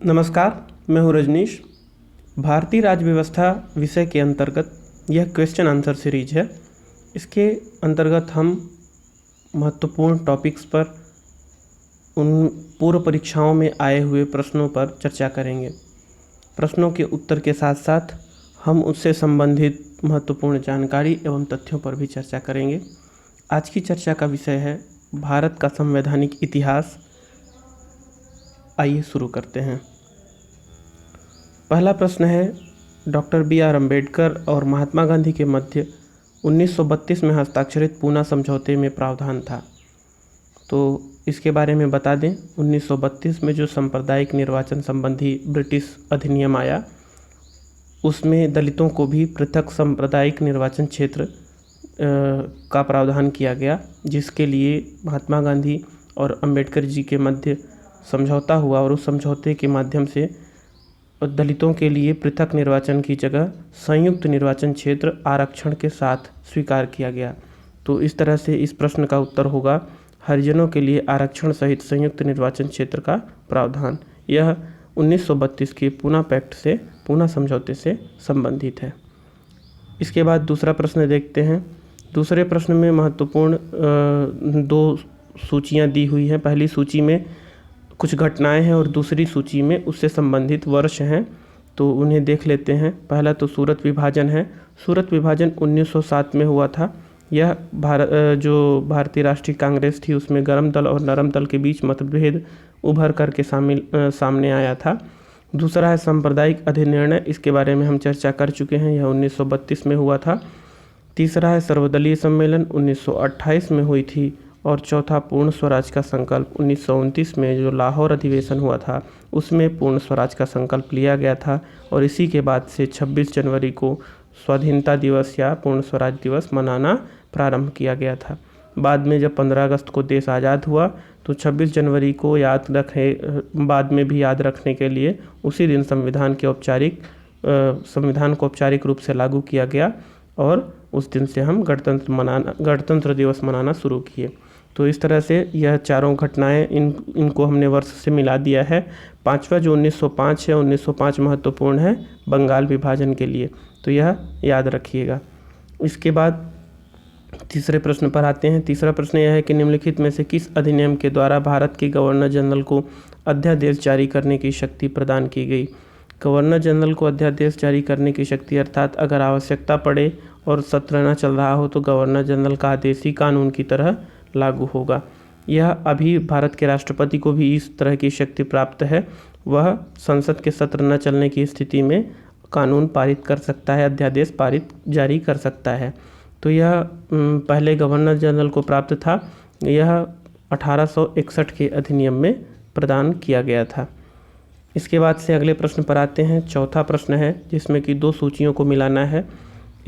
नमस्कार, मैं हूँ रजनीश। भारतीय राज्य व्यवस्था विषय के अंतर्गत यह क्वेश्चन आंसर सीरीज है। इसके अंतर्गत हम महत्वपूर्ण टॉपिक्स पर उन पूर्व परीक्षाओं में आए हुए प्रश्नों पर चर्चा करेंगे। प्रश्नों के उत्तर के साथ साथ हम उससे संबंधित महत्वपूर्ण जानकारी एवं तथ्यों पर भी चर्चा करेंगे। आज की चर्चा का विषय है भारत का संवैधानिक इतिहास। आइए शुरू करते हैं। पहला प्रश्न है, डॉक्टर बी.आर. अम्बेडकर और महात्मा गांधी के मध्य 1932 में हस्ताक्षरित पूना समझौते में प्रावधान था। तो इसके बारे में बता दें, 1932 में जो सांप्रदायिक निर्वाचन संबंधी ब्रिटिश अधिनियम आया, उसमें दलितों को भी पृथक सांप्रदायिक निर्वाचन क्षेत्र का प्रावधान किया गया, जिसके लिए महात्मा गांधी और अम्बेडकर जी के मध्य समझौता हुआ और उस समझौते के माध्यम से दलितों के लिए पृथक निर्वाचन की जगह संयुक्त निर्वाचन क्षेत्र आरक्षण के साथ स्वीकार किया गया। तो इस तरह से इस प्रश्न का उत्तर होगा हरिजनों के लिए आरक्षण सहित संयुक्त निर्वाचन क्षेत्र का प्रावधान। यह 1932 के पूना पैक्ट से, पूना समझौते से संबंधित है। इसके बाद दूसरा प्रश्न देखते हैं। दूसरे प्रश्न में महत्वपूर्ण दो सूचियां दी हुई हैं। पहली सूची में कुछ घटनाएं हैं और दूसरी सूची में उससे संबंधित वर्ष हैं, तो उन्हें देख लेते हैं। पहला तो सूरत विभाजन है। सूरत विभाजन 1907 में हुआ था। यह जो भारतीय राष्ट्रीय कांग्रेस थी, उसमें गर्म दल और नरम दल के बीच मतभेद उभर करके सामने आया था। दूसरा है सांप्रदायिक अधिनिर्णय। इसके बारे में हम चर्चा कर चुके हैं, यह 1932 में हुआ था। तीसरा है सर्वदलीय सम्मेलन, 1928 में हुई थी। और चौथा पूर्ण स्वराज का संकल्प, 1929 में जो लाहौर अधिवेशन हुआ था, उसमें पूर्ण स्वराज का संकल्प लिया गया था। और इसी के बाद से 26 जनवरी को स्वाधीनता दिवस या पूर्ण स्वराज दिवस मनाना प्रारंभ किया गया था। बाद में जब 15 अगस्त को देश आज़ाद हुआ, तो 26 जनवरी को बाद में भी याद रखने के लिए उसी दिन संविधान को औपचारिक रूप से लागू किया गया और उस दिन से हम गणतंत्र दिवस मनाना शुरू किए। तो इस तरह से यह चारों घटनाएं, इनको हमने वर्ष से मिला दिया है। पांचवा जो 1905 है, 1905 महत्वपूर्ण है बंगाल विभाजन के लिए, तो यह याद रखिएगा। इसके बाद तीसरे प्रश्न पर आते हैं। तीसरा प्रश्न यह है कि निम्नलिखित में से किस अधिनियम के द्वारा भारत के गवर्नर जनरल को अध्यादेश जारी करने की शक्ति प्रदान की गई। गवर्नर जनरल को अध्यादेश जारी करने की शक्ति, अर्थात अगर आवश्यकता पड़े और सत्र न चल रहा हो तो गवर्नर जनरल का आदेश ही कानून की तरह लागू होगा। यह अभी भारत के राष्ट्रपति को भी इस तरह की शक्ति प्राप्त है। वह संसद के सत्र न चलने की स्थिति में कानून पारित कर सकता है, अध्यादेश जारी कर सकता है। तो यह पहले गवर्नर जनरल को प्राप्त था। यह 1861 के अधिनियम में प्रदान किया गया था। इसके बाद से अगले प्रश्न पर आते हैं। चौथा प्रश्न है जिसमें कि दो सूचियों को मिलाना है।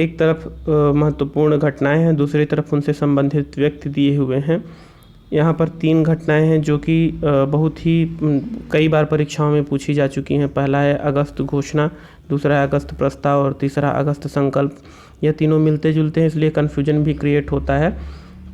एक तरफ महत्वपूर्ण घटनाएं हैं, दूसरी तरफ उनसे संबंधित व्यक्ति दिए हुए हैं। यहाँ पर 3 घटनाएं हैं जो कि बहुत ही कई बार परीक्षाओं में पूछी जा चुकी हैं। पहला है अगस्त घोषणा, दूसरा है अगस्त प्रस्ताव और तीसरा अगस्त संकल्प। यह तीनों मिलते जुलते हैं, इसलिए कन्फ्यूजन भी क्रिएट होता है।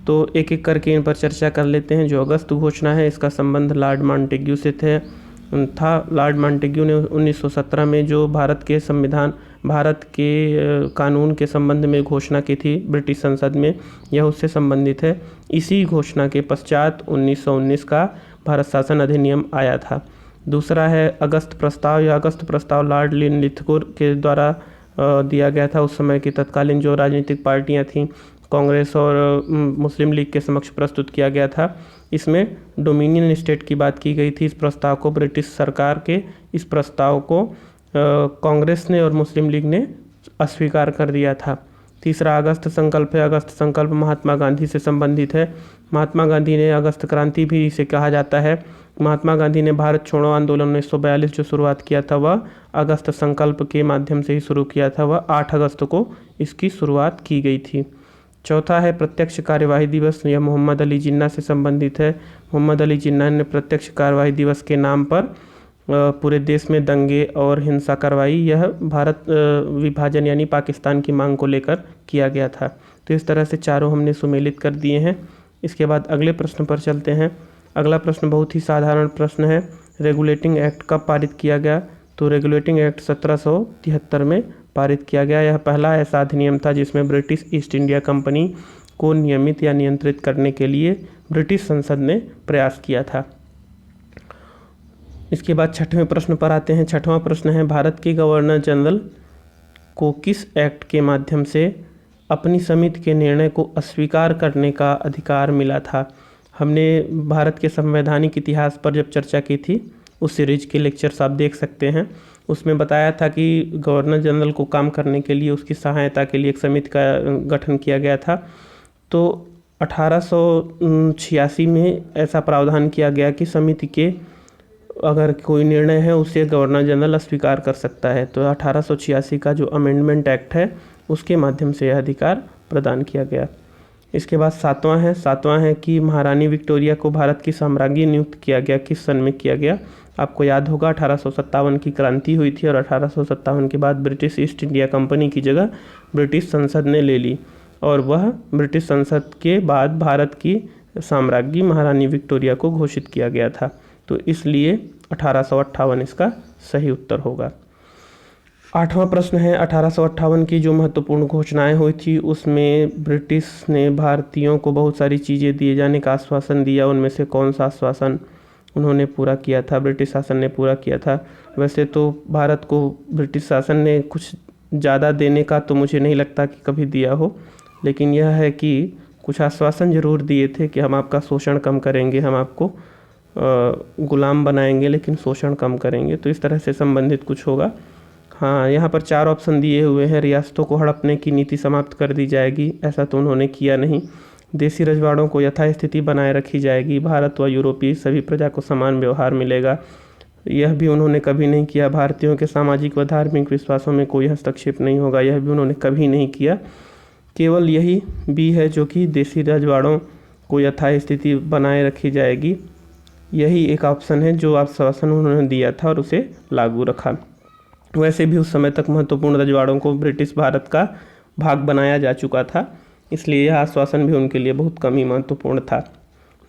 तो एक एक करके इन पर चर्चा कर लेते हैं। जो अगस्त घोषणा है, इसका संबंध लॉर्ड मॉन्टेग्यू से था। लॉर्ड मॉन्टेग्यू ने 1917 में जो भारत के कानून के संबंध में घोषणा की थी ब्रिटिश संसद में, यह उससे संबंधित है। इसी घोषणा के पश्चात 1919 का भारत शासन अधिनियम आया था। दूसरा है अगस्त प्रस्ताव। यह अगस्त प्रस्ताव लॉर्ड लिनलिथगो के द्वारा दिया गया था। उस समय की तत्कालीन जो राजनीतिक पार्टियां थीं, कांग्रेस और मुस्लिम लीग के समक्ष प्रस्तुत किया गया था। इसमें डोमिनियन स्टेट की बात की गई थी। इस प्रस्ताव को ब्रिटिश सरकार के इस प्रस्ताव को कांग्रेस ने और मुस्लिम लीग ने अस्वीकार कर दिया था। तीसरा अगस्त संकल्प है। अगस्त संकल्प महात्मा गांधी से संबंधित है। महात्मा गांधी ने अगस्त क्रांति भी इसे कहा जाता है। महात्मा गांधी ने भारत छोड़ो आंदोलन 1942 जो शुरुआत किया था, वह अगस्त संकल्प के माध्यम से ही शुरू किया था। वह 8 अगस्त को इसकी शुरुआत की गई थी। चौथा है प्रत्यक्ष कार्यवाही दिवस। यह मोहम्मद अली जिन्ना से संबंधित है। मोहम्मद अली जिन्ना ने प्रत्यक्ष कार्यवाही दिवस के नाम पर पूरे देश में दंगे और हिंसा करवाई। यह भारत विभाजन यानी पाकिस्तान की मांग को लेकर किया गया था। तो इस तरह से चारों हमने सुमेलित कर दिए हैं। इसके बाद अगले प्रश्न पर चलते हैं। अगला प्रश्न बहुत ही साधारण प्रश्न है। रेगुलेटिंग एक्ट कब पारित किया गया? तो रेगुलेटिंग एक्ट 1773 में पारित किया गया। यह पहला ऐसा अधिनियम था जिसमें ब्रिटिश ईस्ट इंडिया कंपनी को नियमित या नियंत्रित करने के लिए ब्रिटिश संसद ने प्रयास किया था। इसके बाद छठवें प्रश्न पर आते हैं। छठवां प्रश्न है, भारत के गवर्नर जनरल को किस एक्ट के माध्यम से अपनी समिति के निर्णय को अस्वीकार करने का अधिकार मिला था? हमने भारत के संवैधानिक इतिहास पर जब चर्चा की थी, उस सीरीज के लेक्चर्स आप देख सकते हैं। उसमें बताया था कि गवर्नर जनरल को काम करने के लिए, उसकी सहायता के लिए एक समिति का गठन किया गया था। तो 1886 में ऐसा प्रावधान किया गया कि समिति के अगर कोई निर्णय है उसे गवर्नर जनरल अस्वीकार कर सकता है। तो 1886 का जो अमेंडमेंट एक्ट है उसके माध्यम से यह अधिकार प्रदान किया गया। इसके बाद सातवां है कि महारानी विक्टोरिया को भारत की साम्राज्ञी नियुक्त किया गया, किस सन में किया गया? आपको याद होगा 1857 की क्रांति हुई थी और 1857 के बाद ब्रिटिश ईस्ट इंडिया कंपनी की जगह ब्रिटिश संसद ने ले ली और वह ब्रिटिश संसद के बाद भारत की साम्राज्ञी महारानी विक्टोरिया को घोषित किया गया था। तो इसलिए 1858 इसका सही उत्तर होगा। आठवां प्रश्न है, 1858 की जो महत्वपूर्ण घोषणाएं हुई थी उसमें ब्रिटिश ने भारतीयों को बहुत सारी चीज़ें दिए जाने का आश्वासन दिया। उनमें से कौन सा आश्वासन उन्होंने पूरा किया था, ब्रिटिश शासन ने पूरा किया था? वैसे तो भारत को ब्रिटिश शासन ने कुछ ज़्यादा देने का तो मुझे नहीं लगता कि कभी दिया हो, लेकिन यह है कि कुछ आश्वासन ज़रूर दिए थे कि हम आपका शोषण कम करेंगे, हम आपको गुलाम बनाएंगे लेकिन शोषण कम करेंगे। तो इस तरह से संबंधित कुछ होगा। हाँ, यहाँ पर 4 ऑप्शन दिए हुए हैं। रियासतों को हड़पने की नीति समाप्त कर दी जाएगी, ऐसा तो उन्होंने किया नहीं। देसी रजवाड़ों को यथास्थिति बनाए रखी जाएगी। भारत व यूरोपीय सभी प्रजा को समान व्यवहार मिलेगा, यह भी उन्होंने कभी नहीं किया। भारतीयों के सामाजिक व धार्मिक विश्वासों में कोई हस्तक्षेप नहीं होगा, यह भी उन्होंने कभी नहीं किया। केवल यही बी है जो कि देसी रजवाड़ों को यथास्थिति बनाए रखी जाएगी, यही एक ऑप्शन है जो आश्वासन उन्होंने दिया था और उसे लागू रखा। वैसे भी उस समय तक महत्वपूर्ण रजवाड़ों को ब्रिटिश भारत का भाग बनाया जा चुका था, इसलिए यह आश्वासन भी उनके लिए बहुत कम ही महत्वपूर्ण था।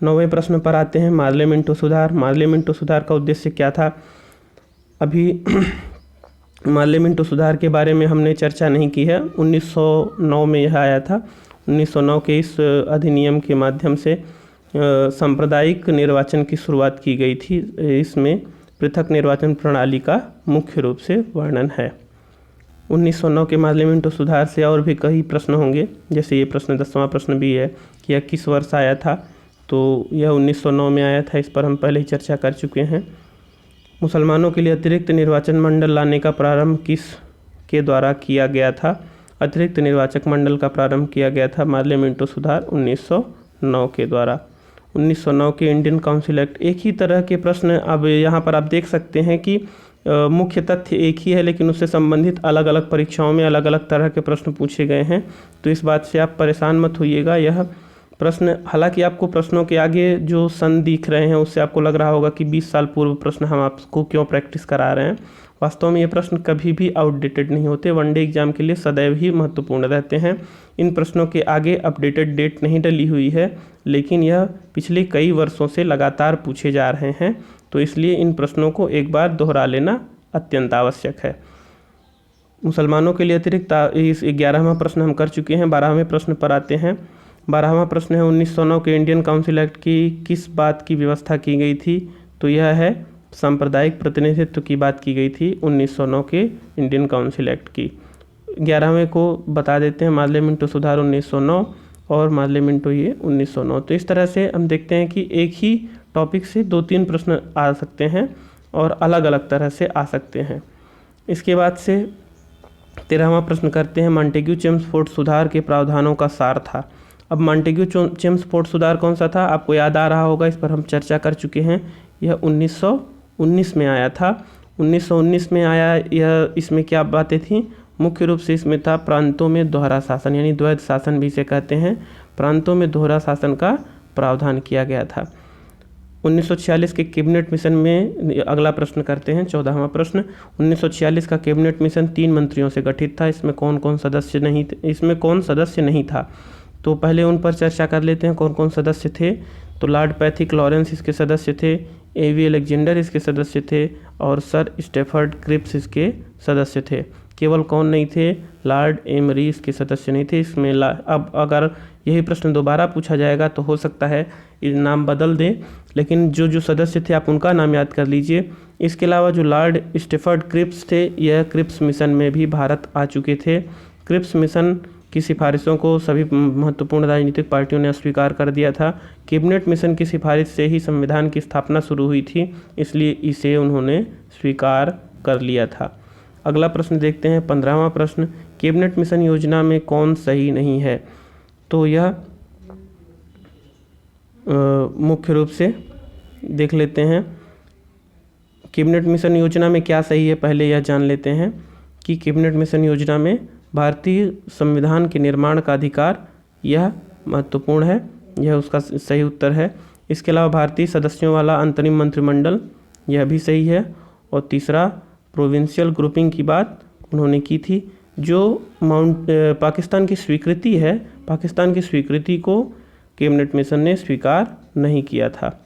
9वें प्रश्न पर आते हैं, मार्ले मिंटो सुधार। मार्ले मिंटो सुधार का उद्देश्य क्या था? अभी मार्ले मिंटो सुधार के बारे में हमने चर्चा नहीं की है। 1909 में यह आया था। 1909 के इस अधिनियम के माध्यम से सांप्रदायिक निर्वाचन की शुरुआत की गई थी। इसमें पृथक निर्वाचन प्रणाली का मुख्य रूप से वर्णन है। 1909 के मार्ले मिंटो सुधार से और भी कई प्रश्न होंगे, जैसे ये प्रश्न 10वां प्रश्न भी है कि यह किस वर्ष आया था? तो यह 1909 में आया था, इस पर हम पहले ही चर्चा कर चुके हैं। मुसलमानों के लिए अतिरिक्त निर्वाचन मंडल लाने का प्रारंभ किस के द्वारा किया गया था? अतिरिक्त निर्वाचक मंडल का प्रारंभ किया गया था मार्ले मिंटो सुधार 1909 के द्वारा। 1909 के इंडियन काउंसिल एक्ट। एक ही तरह के प्रश्न अब यहाँ पर आप देख सकते हैं कि मुख्य तथ्य एक ही है, लेकिन उससे संबंधित अलग अलग परीक्षाओं में अलग अलग तरह के प्रश्न पूछे गए हैं। तो इस बात से आप परेशान मत होइएगा। यह प्रश्न, हालांकि आपको प्रश्नों के आगे जो सन दिख रहे हैं उससे आपको लग रहा होगा कि 20 साल पूर्व प्रश्न हम आपको क्यों प्रैक्टिस करा रहे हैं। वास्तव में ये प्रश्न कभी भी आउटडेटेड नहीं होते, वनडे एग्जाम के लिए सदैव ही महत्वपूर्ण रहते हैं। इन प्रश्नों के आगे अपडेटेड डेट नहीं डली हुई है, लेकिन यह पिछले कई वर्षों से लगातार पूछे जा रहे हैं, तो इसलिए इन प्रश्नों को एक बार दोहरा लेना अत्यंत आवश्यक है। मुसलमानों के लिए अतिरिक्त इस 11वां प्रश्न हम कर चुके हैं। 12वें प्रश्न पर आते हैं। 12वां प्रश्न है, 1909 के इंडियन काउंसिल एक्ट की किस बात की व्यवस्था की गई थी? तो यह है सांप्रदायिक प्रतिनिधित्व की बात की गई थी 1909 के इंडियन काउंसिल एक्ट की। 11वें को बता देते हैं, मार्ले मिंटो सुधार 1909 और मार्ले मिंटो ये 1909। तो इस तरह से हम देखते हैं कि एक ही टॉपिक से 2-3 प्रश्न आ सकते हैं और अलग अलग तरह से आ सकते हैं। इसके बाद से 13वां प्रश्न करते हैं, मॉन्टेग्यू चेम्सफोर्ड सुधार के प्रावधानों का सार था। अब मॉन्टेग्यू चेम्सफोर्ड सुधार कौन सा था? आपको याद आ रहा होगा, इस पर हम चर्चा कर चुके हैं। यह 1919 में आया था। 1919 में आया यह। इसमें क्या बातें थी? मुख्य रूप से इसमें था प्रांतों में दोहरा शासन, यानी द्वैध शासन भी इसे कहते हैं। प्रांतों में दोहरा शासन का प्रावधान किया गया था। 1946 के कैबिनेट मिशन में, अगला प्रश्न करते हैं 14वां प्रश्न। 1946 का कैबिनेट मिशन 3 मंत्रियों से गठित था। इसमें कौन कौन सदस्य नहीं था? तो पहले उन पर चर्चा कर लेते हैं कौन कौन सदस्य थे। तो लॉर्ड पैथिक लॉरेंस इसके सदस्य थे। एवी अलेक्जेंडर इसके सदस्य थे और सर स्टेफर्ड क्रिप्स इसके सदस्य थे। केवल कौन नहीं थे? लॉर्ड एमरी इसके सदस्य नहीं थे। इसमें अब अगर यही प्रश्न दोबारा पूछा जाएगा तो हो सकता है ये नाम बदल दें, लेकिन जो जो सदस्य थे आप उनका नाम याद कर लीजिए। इसके अलावा जो लॉर्ड स्टेफर्ड क्रिप्स थे, यह क्रिप्स मिशन में भी भारत आ चुके थे। क्रिप्स मिशन की सिफारिशों को सभी महत्वपूर्ण राजनीतिक पार्टियों ने अस्वीकार कर दिया था। कैबिनेट मिशन की सिफारिश से ही संविधान की स्थापना शुरू हुई थी, इसलिए इसे उन्होंने स्वीकार कर लिया था। अगला प्रश्न देखते हैं, 15वां प्रश्न, कैबिनेट मिशन योजना में कौन सही नहीं है? तो यह मुख्य रूप से देख लेते हैं कैबिनेट मिशन योजना में क्या सही है। पहले यह जान लेते हैं कि कैबिनेट मिशन योजना में भारतीय संविधान के निर्माण का अधिकार, यह महत्वपूर्ण है, यह उसका सही उत्तर है। इसके अलावा भारतीय सदस्यों वाला अंतरिम मंत्रिमंडल, यह भी सही है। और तीसरा, प्रोविंशियल ग्रुपिंग की बात उन्होंने की थी। जो पाकिस्तान की स्वीकृति है, पाकिस्तान की स्वीकृति को कैबिनेट मिशन ने स्वीकार नहीं किया था।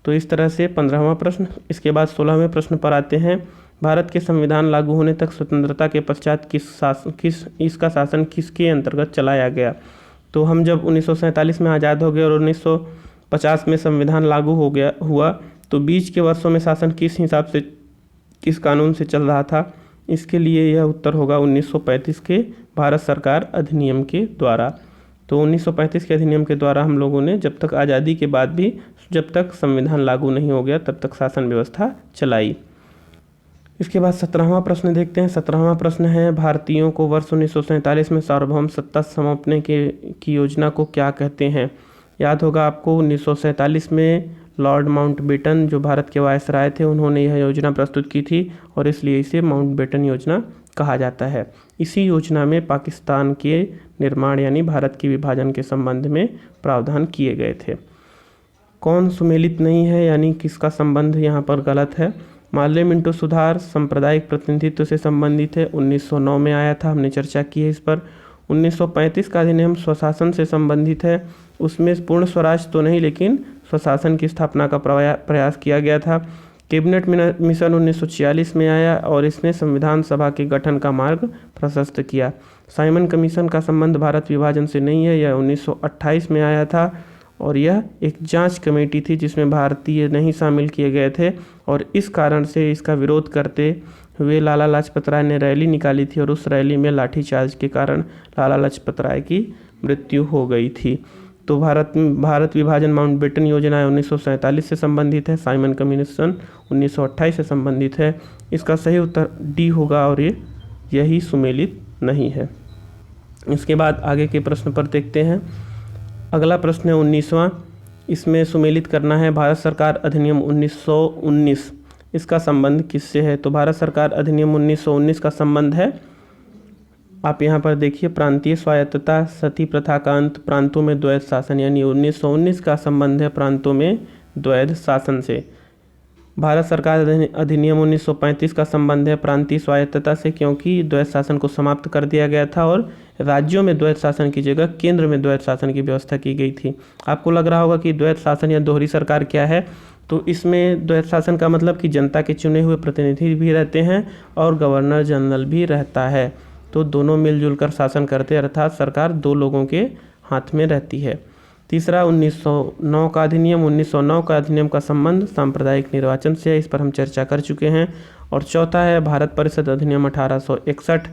तो इस तरह से 15वां प्रश्न। इसके बाद 16वें प्रश्न पर आते हैं, भारत के संविधान लागू होने तक स्वतंत्रता के पश्चात इसका शासन किसके अंतर्गत चलाया गया? तो हम जब 1947 में आज़ाद हो गए और 1950 में संविधान लागू हुआ, तो बीच के वर्षों में शासन किस हिसाब से, किस कानून से चल रहा था? इसके लिए यह उत्तर होगा 1935 के भारत सरकार अधिनियम के द्वारा। तो 1935 के अधिनियम के द्वारा हम लोगों ने जब तक आज़ादी के बाद भी, जब तक संविधान लागू नहीं हो गया, तब तक शासन व्यवस्था चलाई। इसके बाद 17वां प्रश्न देखते हैं। 17वां प्रश्न है, भारतीयों को वर्ष 1947 में सार्वभौम सत्ता सौंपने की योजना को क्या कहते हैं? याद होगा आपको, 1947 में लॉर्ड माउंटबेटन जो भारत के वायसराय थे, उन्होंने यह योजना प्रस्तुत की थी और इसलिए इसे माउंटबेटन योजना कहा जाता है। इसी योजना में पाकिस्तान के निर्माण यानी भारत के विभाजन के संबंध में प्रावधान किए गए थे। कौन सुमेलित नहीं है यानी किसका संबंध यहाँ पर गलत है? मार्ले मिंटो सुधार सांप्रदायिक प्रतिनिधित्व से संबंधित है, 1909 में आया था, हमने चर्चा की है इस पर। 1935 का अधिनियम स्वशासन से संबंधित है, उसमें पूर्ण स्वराज तो नहीं लेकिन स्वशासन की स्थापना का प्रयास किया गया था। कैबिनेट मिशन 1946 में आया और इसने संविधान सभा के गठन का मार्ग प्रशस्त किया। साइमन कमीशन का संबंध भारत विभाजन से नहीं है, यह 1928 में आया था और यह एक जांच कमेटी थी जिसमें भारतीय नहीं शामिल किए गए थे और इस कारण से इसका विरोध करते हुए लाला लाजपत राय ने रैली निकाली थी और उस रैली में लाठीचार्ज के कारण लाला लाजपत राय की मृत्यु हो गई थी। तो भारत विभाजन माउंटबेटन योजना 1947 से संबंधित है, साइमन कमीशन 1928 से संबंधित है। इसका सही उत्तर डी होगा और यही सुमेलित नहीं है। इसके बाद आगे के प्रश्न पर देखते हैं। अगला प्रश्न है 19वां, इसमें सुमेलित करना है भारत सरकार अधिनियम 1919, इसका संबंध किससे है? तो भारत सरकार अधिनियम 1919 का संबंध है, आप यहाँ पर देखिए, प्रांतीय स्वायत्तता, सती प्रथा का अंत, प्रांतों में द्वैध शासन, यानी 1919 का संबंध है प्रांतों में द्वैध शासन से। भारत सरकार अधिनियम 1935 का संबंध है प्रांतीय स्वायत्तता से, क्योंकि द्वैध शासन को समाप्त कर दिया गया था और राज्यों में द्वैध शासन की जगह केंद्र में द्वैध शासन की व्यवस्था की गई थी। आपको लग रहा होगा कि द्वैध शासन या दोहरी सरकार क्या है? तो इसमें द्वैध शासन का मतलब कि जनता के चुने हुए प्रतिनिधि भी रहते हैं और गवर्नर जनरल भी रहता है, तो दोनों मिलजुल कर शासन करते हैं, अर्थात सरकार दो लोगों के हाथ में रहती है। तीसरा 1909 का अधिनियम, 1909 का अधिनियम का संबंध सांप्रदायिक निर्वाचन से है, इस पर हम चर्चा कर चुके हैं। और चौथा है भारत परिषद अधिनियम 1861।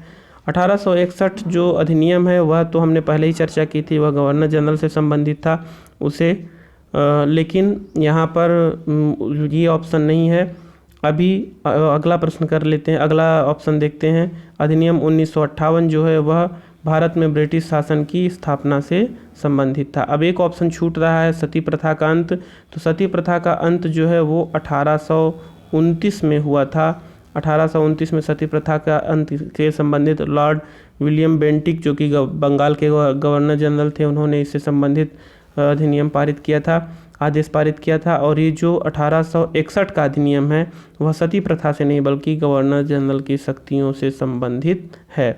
1861 जो अधिनियम है वह तो हमने पहले ही चर्चा की थी, वह गवर्नर जनरल से संबंधित था उसे, लेकिन यहाँ पर ये ऑप्शन नहीं है। अभी अगला प्रश्न कर लेते हैं, अगला ऑप्शन देखते हैं। अधिनियम 1958 जो है वह भारत में ब्रिटिश शासन की स्थापना से संबंधित था। अब एक ऑप्शन छूट रहा है, सती प्रथा का अंत। तो सती प्रथा का अंत जो है वो 1829 में हुआ था। 1829 में सती प्रथा का अंत के संबंधित लॉर्ड विलियम बेंटिक जो कि बंगाल के गवर्नर जनरल थे, उन्होंने इससे संबंधित अधिनियम पारित किया था, आदेश पारित किया था। और ये जो 1861 का अधिनियम है वह सती प्रथा से नहीं बल्कि गवर्नर जनरल की शक्तियों से संबंधित है।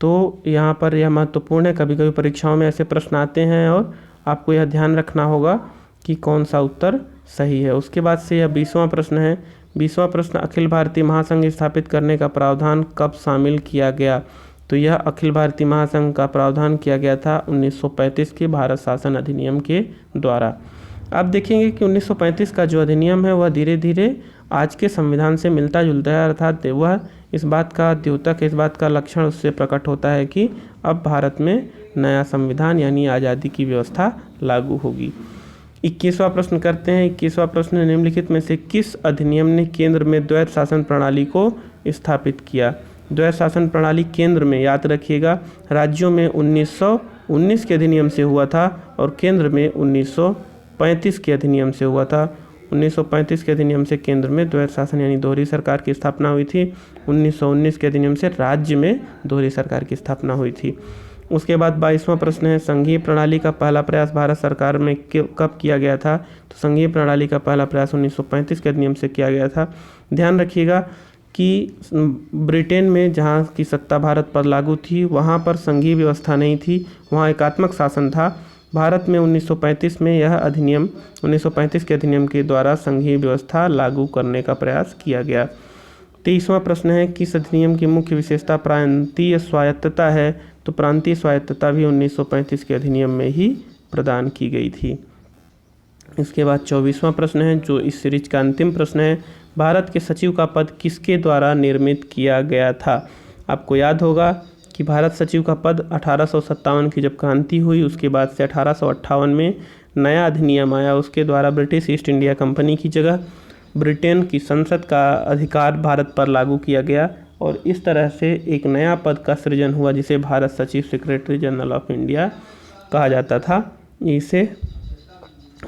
तो यहाँ पर यह महत्वपूर्ण है, कभी कभी परीक्षाओं में ऐसे प्रश्न आते हैं और आपको यह ध्यान रखना होगा कि कौन सा उत्तर सही है। उसके बाद से यह 20वां प्रश्न है। 20वां प्रश्न, अखिल भारतीय महासंघ स्थापित करने का प्रावधान कब शामिल किया गया? तो यह अखिल भारतीय महासंघ का प्रावधान किया गया था 1935 के भारत शासन अधिनियम के द्वारा। आप देखेंगे कि 1935 का जो अधिनियम है वह धीरे धीरे आज के संविधान से मिलता जुलता है, अर्थात वह इस बात का द्योतक, इस बात का लक्षण उससे प्रकट होता है कि अब भारत में नया संविधान यानी आज़ादी की व्यवस्था लागू होगी। 21वां प्रश्न करते हैं। 21वां प्रश्न, निम्नलिखित में से किस अधिनियम ने केंद्र में द्वैत शासन प्रणाली को स्थापित किया? द्वैत शासन प्रणाली केंद्र में, याद रखिएगा, राज्यों में 1919 के अधिनियम से हुआ था और केंद्र में 1935 के अधिनियम से हुआ था। 1935 के अधिनियम से केंद्र में द्वैत शासन यानी दोहरी सरकार की स्थापना हुई थी। 1919 के अधिनियम से राज्य में दोहरी सरकार की स्थापना हुई थी। उसके बाद 22वां प्रश्न है, संघीय प्रणाली का पहला प्रयास भारत सरकार में कब किया गया था? तो संघीय प्रणाली का पहला प्रयास 1935 के अधिनियम से किया गया था। ध्यान रखिएगा कि ब्रिटेन में जहाँ की सत्ता भारत पर लागू थी वहाँ पर संघीय व्यवस्था नहीं थी, वहाँ एकात्मक शासन था। भारत में 1935 में यह अधिनियम 1935 के अधिनियम के द्वारा संघीय व्यवस्था लागू करने का प्रयास किया गया। 23वां प्रश्न है, किस अधिनियम की मुख्य विशेषता प्रांतीय स्वायत्तता है? तो प्रांतीय स्वायत्तता भी 1935 के अधिनियम में ही प्रदान की गई थी। इसके बाद 24वां प्रश्न है, जो इस सीरीज का अंतिम प्रश्न है, भारत के सचिव का पद किसके द्वारा निर्मित किया गया था? आपको याद होगा कि भारत सचिव का पद 1857 की जब क्रांति हुई उसके बाद से 1858 में नया अधिनियम आया, उसके द्वारा ब्रिटिश ईस्ट इंडिया कंपनी की जगह ब्रिटेन की संसद का अधिकार भारत पर लागू किया गया और इस तरह से एक नया पद का सृजन हुआ जिसे भारत सचिव, सेक्रेटरी जनरल ऑफ इंडिया कहा जाता था। इसे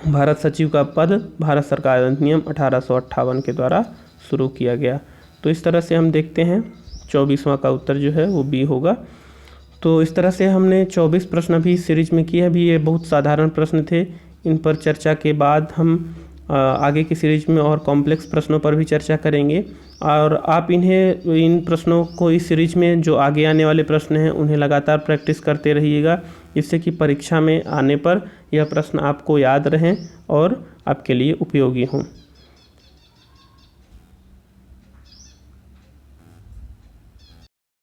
भारत सचिव का पद भारत सरकार अधिनियम 1858 के द्वारा शुरू किया गया। तो इस तरह से हम देखते हैं 24वां का उत्तर जो है वो बी होगा। तो इस तरह से हमने 24 प्रश्न अभी सीरीज में किए। अभी ये बहुत साधारण प्रश्न थे, इन पर चर्चा के बाद हम आगे की सीरीज में और कॉम्प्लेक्स प्रश्नों पर भी चर्चा करेंगे और आप इन प्रश्नों को इस सीरीज में जो आगे आने वाले प्रश्न हैं उन्हें लगातार प्रैक्टिस करते रहिएगा, जिससे कि परीक्षा में आने पर यह प्रश्न आपको याद रहें और आपके लिए उपयोगी हों।